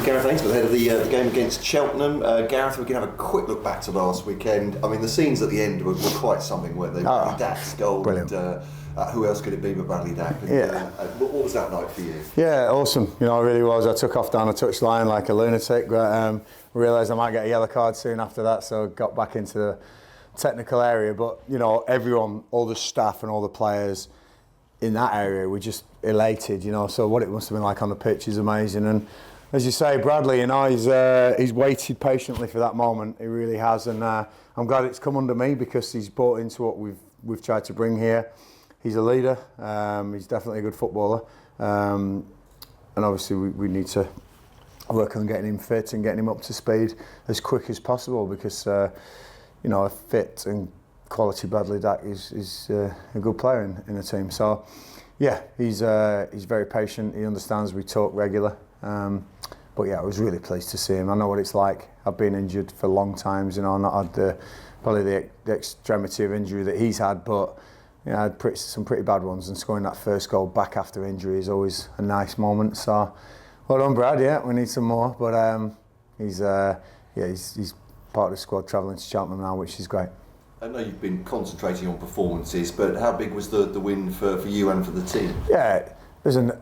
with Gareth Ainsworth ahead of the game against Cheltenham. Gareth, we can have a quick look back to last weekend. I mean, the scenes at the end were quite something, weren't they? Bradley Dack's goal. Brilliant. And, who else could it be but Bradley Dack? What was that night for you? Yeah, awesome. It really was. I took off down a touchline like a lunatic, but realised I might get a yellow card soon after that, so got back into the technical area. But everyone, all the staff and all the players in that area were just elated. So what it must have been like on the pitch is amazing. And as you say, Bradley, he's waited patiently for that moment. He really has, and I'm glad it's come under me because he's bought into what we've tried to bring here. He's a leader. He's definitely a good footballer, and obviously we need to work on getting him fit and getting him up to speed as quick as possible because a fit and quality Bradley Dack is a good player in the team. So yeah, he's very patient. He understands. We talk regular. But yeah, I was really pleased to see him. I know what it's like. I've been injured for long times. Not had probably the extremity of injury that he's had, but I had some pretty bad ones. And scoring that first goal back after injury is always a nice moment. So well done, Brad. Yeah, we need some more. But he's part of the squad travelling to Cheltenham now, which is great. I know you've been concentrating on performances, but how big was the win for you and for the team? Yeah. Listen,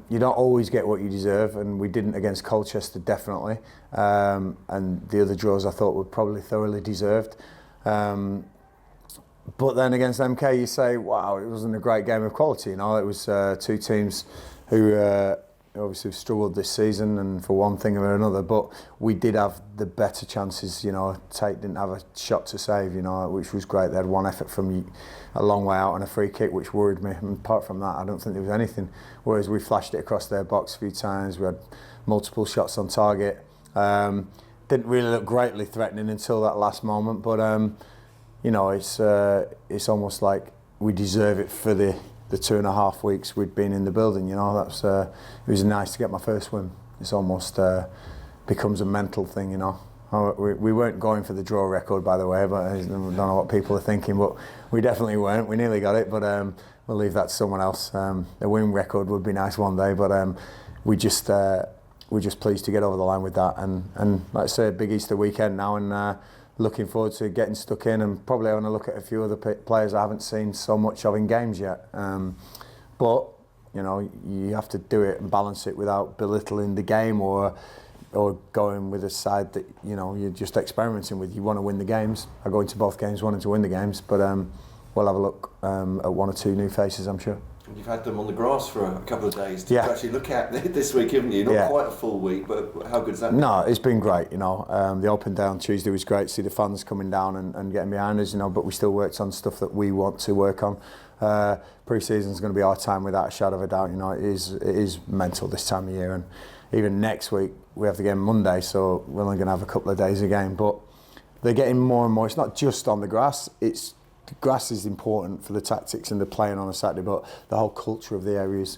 you don't always get what you deserve, and we didn't against Colchester, definitely. And the other draws I thought were probably thoroughly deserved. But then against MK, you say, wow, it wasn't a great game of quality. It was two teams who obviously have struggled this season, and for one thing or another. But we did have the better chances. Tate didn't have a shot to save, which was great. They had one effort from a long way out and a free kick, which worried me. And apart from that, I don't think there was anything. Whereas we flashed it across their box a few times. We had multiple shots on target. Didn't really look greatly threatening until that last moment. But it's almost like we deserve it for the 2.5 weeks we'd been in the building. It was nice to get my first win. It's almost becomes a mental thing. We weren't going for the draw record, by the way, but I don't know what people are thinking, but we definitely weren't. We nearly got it, but we'll leave that to someone else. The win record would be nice one day, but we're just pleased to get over the line with that. And like I say, a big Easter weekend now, and looking forward to getting stuck in, and probably want to look at a few other players I haven't seen so much of in games yet. But you have to do it and balance it without belittling the game or going with a side that you're just experimenting with. You want to win the games. I go into both games wanting to win the games, but we'll have a look at one or two new faces, I'm sure. You've had them on the grass for a couple of days to actually look at this week, haven't you? Not quite a full week, but how good is that? No, it's been great. The open day on Tuesday was great to see the fans coming down and getting behind us. But we still worked on stuff that we want to work on. Pre-season is going to be our time without a shadow of a doubt. It is mental this time of year, and even next week we have the game Monday, so we're only going to have a couple of days of game. But they're getting more and more. It's not just on the grass. The grass is important for the tactics and the playing on a Saturday, but the whole culture of the area is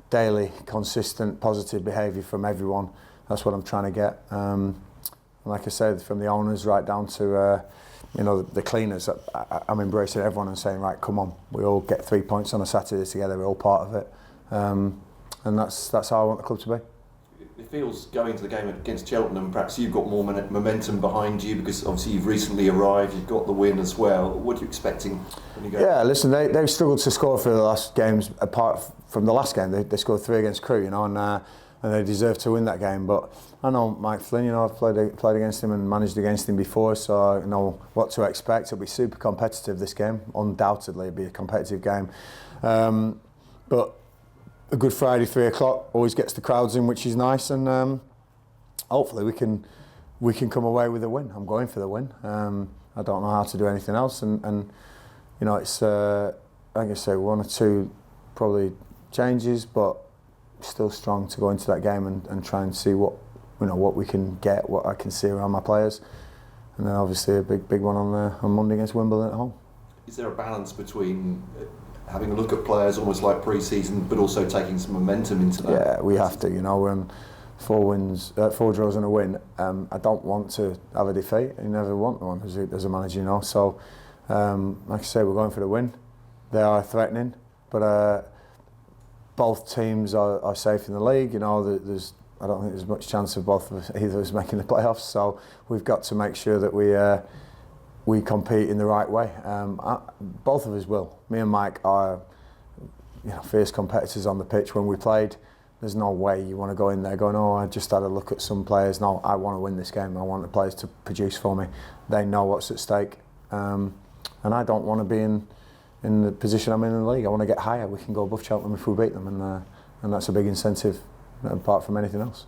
daily, consistent, positive behaviour from everyone. That's what I'm trying to get. Like I said, from the owners right down to the cleaners, I'm embracing everyone and saying, right, come on, we all get 3 points on a Saturday together. We're all part of it, and that's how I want the club to be. It feels going to the game against Cheltenham, perhaps you've got more momentum behind you because obviously you've recently arrived, you've got the win as well. What are you expecting when you go? Yeah, listen, they've struggled to score for the last games. Apart from the last game, they scored 3 against Crewe, and they deserve to win that game. But I know Mike Flynn, I've played against him and managed against him before, so I know what to expect. It'll be super competitive, this game. Undoubtedly, it'll be a competitive game. But a Good Friday 3 o'clock always gets the crowds in, which is nice, and hopefully we can come away with a win. I'm going for the win. I don't know how to do anything else, and it's like I say, 1 or 2 probably changes, but still strong to go into that game and try and see what we can get, what I can see around my players, and then obviously a big one on Monday against Wimbledon at home. Is there a balance between having a look at players almost like pre-season, but also taking some momentum into that? Yeah, we have to. We're on 4 draws and a win. I don't want to have a defeat. You never want one as a manager, So, like I say, we're going for the win. They are threatening, but both teams are safe in the league. There's I don't think there's much chance of both of us, either of us making the playoffs. So we've got to make sure that we compete in the right way. Both of us will. Me and Mike are, fierce competitors on the pitch. When we played, there's no way you want to go in there going, oh, I just had a look at some players. No, I want to win this game. I want the players to produce for me. They know what's at stake. And I don't want to be in the position I'm in the league. I want to get higher. We can go above Cheltenham if we beat them, and that's a big incentive apart from anything else.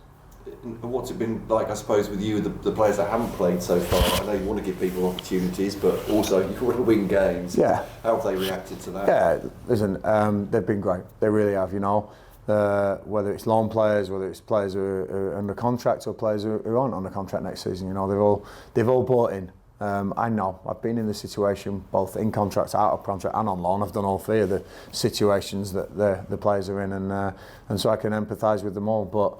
And what's it been like, I suppose, with you, the players that haven't played so far? I know you want to give people opportunities, but also you want to win games. Yeah. How have they reacted to that? Yeah, listen, they've been great. They really have, whether it's loan players, whether it's players who are under contract or players who aren't under contract next season. They've all bought in. I know, I've been in the situation both in contract, out of contract and on loan. I've done all three of the situations that the players are in, and so I can empathise with them all. But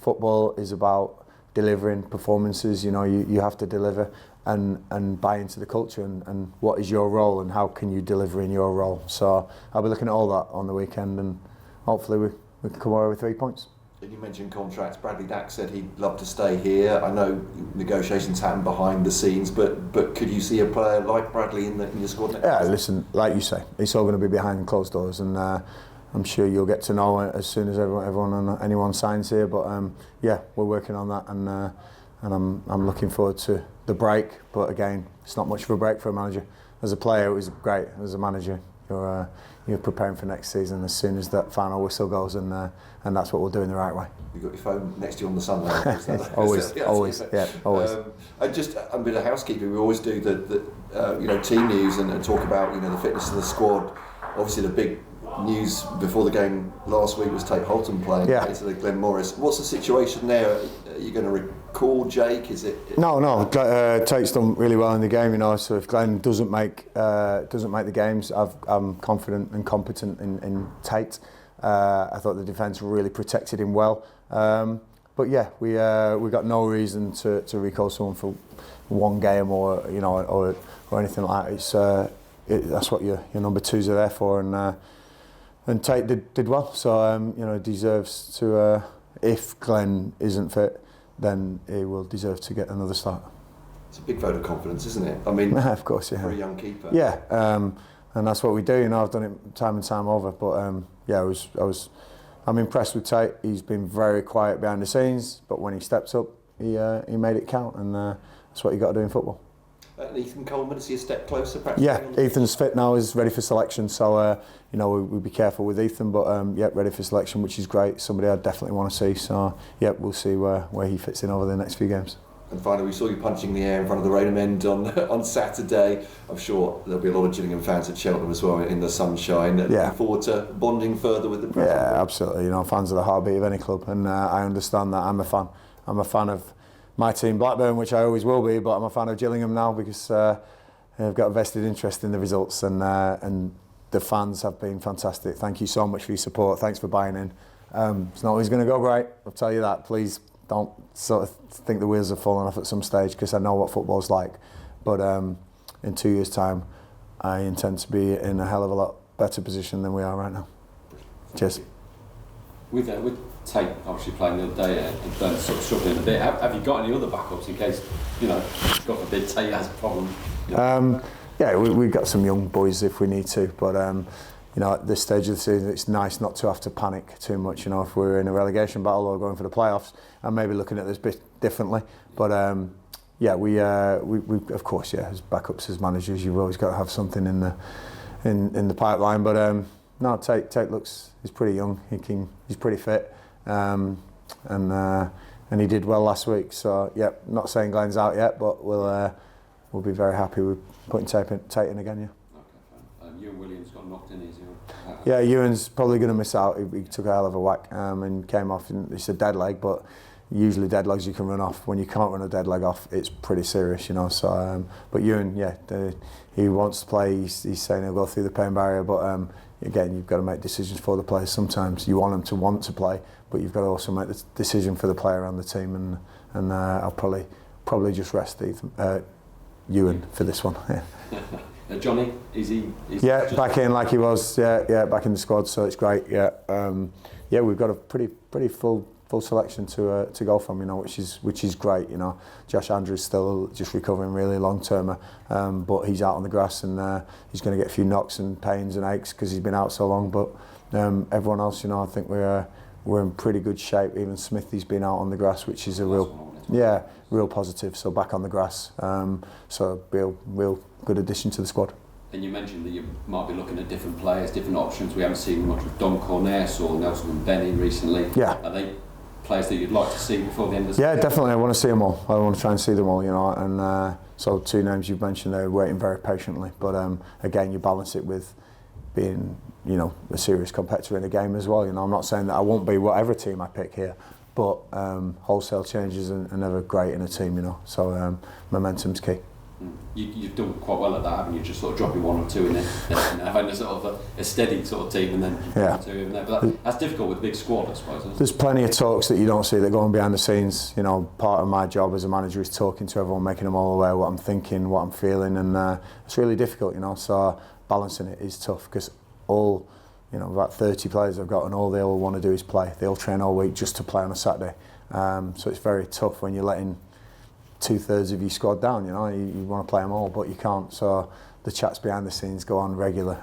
football is about delivering performances. You have to deliver and buy into the culture and what is your role and how can you deliver in your role. So I'll be looking at all that on the weekend, and hopefully we can come away with 3 points. And you mentioned contracts. Bradley Dack said he'd love to stay here. I know negotiations happen behind the scenes, but could you see a player like Bradley in your squad next season? Listen, like you say, it's all going to be behind closed doors, and I'm sure you'll get to know as soon as anyone signs here. But we're working on that, and I'm looking forward to the break. But again, it's not much of a break for a manager. As a player, it was great. As a manager, you're preparing for next season as soon as that final whistle goes, and that's what we'll do in the right way. You've got your phone next to you on the Sunday. always. And just a bit of housekeeping. We always do the team news and talk about the fitness of the squad. Obviously, the big news before the game last week was Tate Holton playing instead of Glenn Morris. What's the situation there? Are you going to recall Jake? Is it? No. Tate's done really well in the game, So if Glenn doesn't make the games, I'm confident and competent in Tate. I thought the defence really protected him well. But yeah, we got no reason to recall someone for one game or anything like that. That's what your number twos are there for, and Tate did well. So deserves to. If Glenn isn't fit, then he will deserve to get another start. It's a big vote of confidence, isn't it? I mean, of course, yeah. For a young keeper. Yeah, and that's what we do. I've done it time and time over. But I'm impressed with Tate. He's been very quiet behind the scenes, but when he steps up, he made it count, and that's what you got to do in football. And Ethan Coleman, is he a step closer? Perhaps. Yeah, Ethan's fit now. He's ready for selection. So we'll be careful with Ethan, but ready for selection, which is great. Somebody I definitely want to see. So we'll see where he fits in over the next few games. And finally, we saw you punching the air in front of the Raynham End on Saturday. I'm sure there'll be a lot of Gillingham fans at Cheltenham as well in the sunshine. Looking forward to bonding further with the. Yeah, absolutely. Fans are the heartbeat of any club, and I understand that. I'm a fan. I'm a fan of my team, Blackburn, which I always will be, but I'm a fan of Gillingham now because I've got a vested interest in the results, and the fans have been fantastic. Thank you so much for your support. Thanks for buying in. It's not always going to go great, I'll tell you that. Please don't sort of think the wheels are falling off at some stage, because I know what football's like. But in 2 years' time, I intend to be in a hell of a lot better position than we are right now. Cheers. With Tate obviously playing the other day and Burns sort of struggling a bit, have you got any other backups in case, God forbid, Tate has a problem? We've got some young boys if we need to, but at this stage of the season, it's nice not to have to panic too much. If we're in a relegation battle or going for the playoffs, and maybe looking at this bit differently. But we of course, as backups as managers, you've always got to have something in the pipeline. But no, Tate he's pretty young. He's pretty fit, and he did well last week. So not saying Glenn's out yet, but we'll be very happy with putting Tate in again. Ewan Williams got knocked in, is he? Yeah, Ewan's probably going to miss out. He took a hell of a whack and came off. It's a dead leg, but usually dead legs you can run off. When you can't run a dead leg off, it's pretty serious, So, but Ewan, he wants to play. He's saying he'll go through the pain barrier, but again, you've got to make decisions for the players. Sometimes you want them to want to play, but you've got to also make the decision for the player and the team. And I'll probably just rest Ewan for this one. Yeah. Johnny, is he? Back in like he was. Back in the squad, so it's great. We've got a pretty full full selection to go from, you know, which is great. You know, Josh Andrews still just recovering really long term, but he's out on the grass and he's going to get a few knocks and pains and aches because he's been out so long. But everyone else, you know, I think we're in pretty good shape. Even Smithy's been out on the grass, which is a real positive. So back on the grass, so real good addition to the squad. And you mentioned that you might be looking at different players, different options. We haven't seen much of Dom Cornès or Nelson and Benny recently. Yeah. Are they players that you'd like to see before the end of the season? Yeah, definitely. I want to see them all. I want to try and see them all, you know. And so 2 names you've mentioned, they're waiting very patiently. But again, you balance it with being, you know, a serious competitor in the game as well. You know, I'm not saying that I won't be whatever team I pick here, but wholesale changes are never great in a team, you know. So momentum's key. You've done quite well at that, haven't you? Just sort of dropping 1 or 2 in there, and having a sort of a steady sort of team, and then 2 in there. But that's difficult with a big squad, I suppose. Isn't it? There's plenty of talks that you don't see that go on behind the scenes. You know, part of my job as a manager is talking to everyone, making them all aware what I'm thinking, what I'm feeling, and it's really difficult, you know. So balancing it is tough because all, you know, about 30 players I've got, and all they all want to do is play. They all train all week just to play on a Saturday. So it's very tough when you're letting 2/3 of your squad down, you know. You want to play them all, but you can't. So the chats behind the scenes go on regular,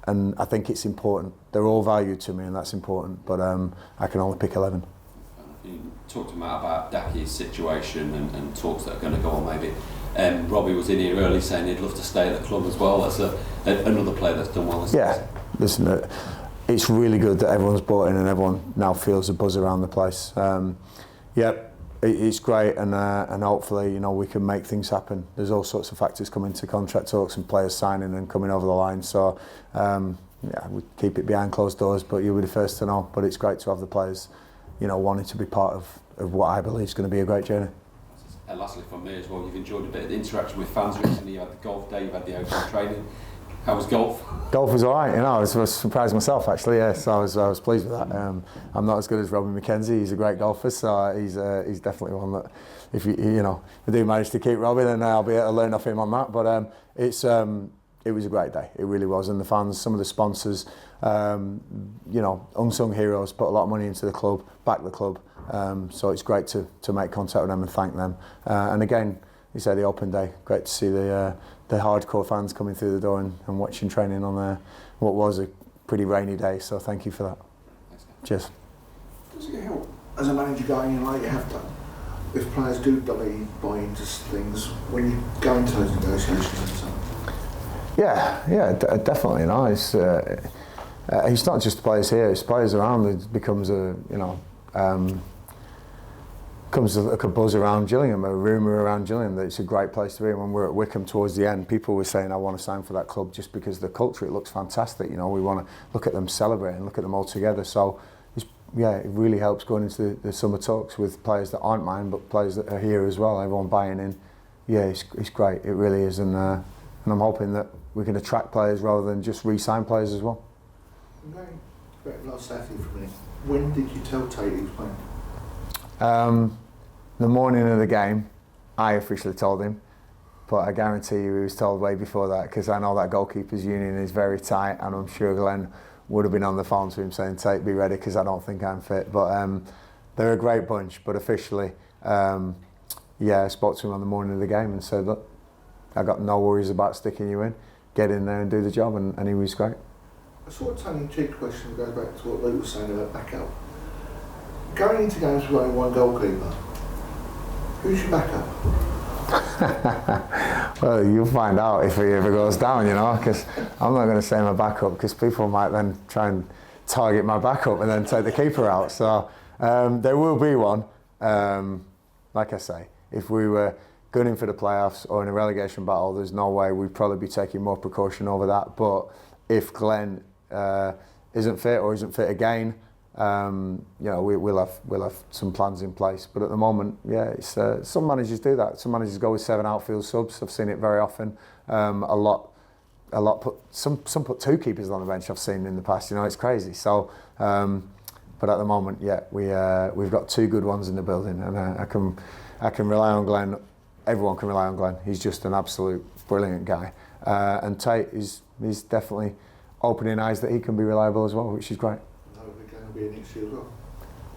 and I think it's important. They're all valued to me, and that's important. But I can only pick 11. You talked to Matt about Daki's situation and talks that are going to go on maybe. Robbie was in here early saying he'd love to stay at the club as well. That's another player that's done well this season. Listen, it's really good that everyone's bought in and everyone now feels a buzz around the place. It's great, and hopefully, you know, we can make things happen. There's all sorts of factors coming to contract talks and players signing and coming over the line. So we keep it behind closed doors, but you'll be the first to know. But it's great to have the players, you know, wanting to be part of what I believe is going to be a great journey. And lastly, from me as well, you've enjoyed a bit of the interaction with fans recently. You had the golf day, you've had the open training. How was golf? Golf was all right, you know. I was surprised myself actually. Yes, I was pleased with that. I'm not as good as Robin McKenzie. He's a great golfer, so he's definitely one that if you know, I do manage to keep Robin, then I'll be able to learn off him on that. But it was a great day. It really was, and the fans, some of the sponsors, you know, unsung heroes, put a lot of money into the club, back the club. So it's great to make contact with them and thank them. And again, you say the open day. Great to see the hardcore fans coming through the door and watching training on what was a pretty rainy day. So thank you for that. Cheers. Does it help as a manager going in like you have done, if players do buy into things when you go into those negotiations and so on? Yeah, definitely. You know, it's not just players here; it's players around. It becomes comes like a buzz around Gillingham, a rumour around Gillingham that it's a great place to be. When we're at Wickham towards the end, people were saying, I want to sign for that club just because the culture, it looks fantastic. You know, we want to look at them celebrating, look at them all together. So, it really helps going into the summer talks with players that aren't mine, but players that are here as well, everyone buying in. Yeah, it's great, it really is. And I'm hoping that we can attract players rather than just re-sign players as well. Okay, great. Last Saturday for a minute. When did you tell Tate he was playing? The morning of the game, I officially told him, but I guarantee you he was told way before that, because I know that goalkeepers union is very tight, and I'm sure Glenn would have been on the phone to him saying, Tate, be ready, because I don't think I'm fit. But they're a great bunch, but officially, I spoke to him on the morning of the game and said, look, I got no worries about sticking you in, get in there and do the job, and he was great. A sort of tongue-in-cheek question goes back to what Luke was saying about backup. Going into games with only one goalkeeper, who's your backup? Well, you'll find out if he ever goes down, you know, because I'm not going to say my backup, because people might then try and target my backup and then take the keeper out. So there will be one. Like I say, if we were gunning for the playoffs or in a relegation battle, there's no way we'd probably be taking more precaution over that. But if Glenn isn't fit or isn't fit again, we'll have some plans in place. But at the moment, it's some managers do that. Some managers go with 7 outfield subs. I've seen it very often. Some put 2 keepers on the bench. I've seen in the past. You know, it's crazy. So, but at the moment, we've got 2 good ones in the building, and I can rely on Glenn. Everyone can rely on Glenn. He's just an absolute brilliant guy. And Tate is definitely opening eyes that he can be reliable as well, which is great. Be an issue as well.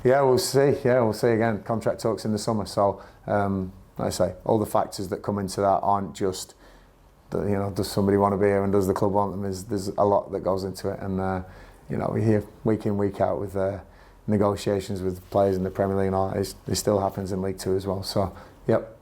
Yeah, we'll see. Yeah, we'll see again. Contract talks in the summer. So, like I say, all the factors that come into that aren't just that, you know, does somebody want to be here and does the club want them? There's a lot that goes into it, and you know, we hear week in, week out with negotiations with players in the Premier League and all. It still happens in League Two as well. So, yep.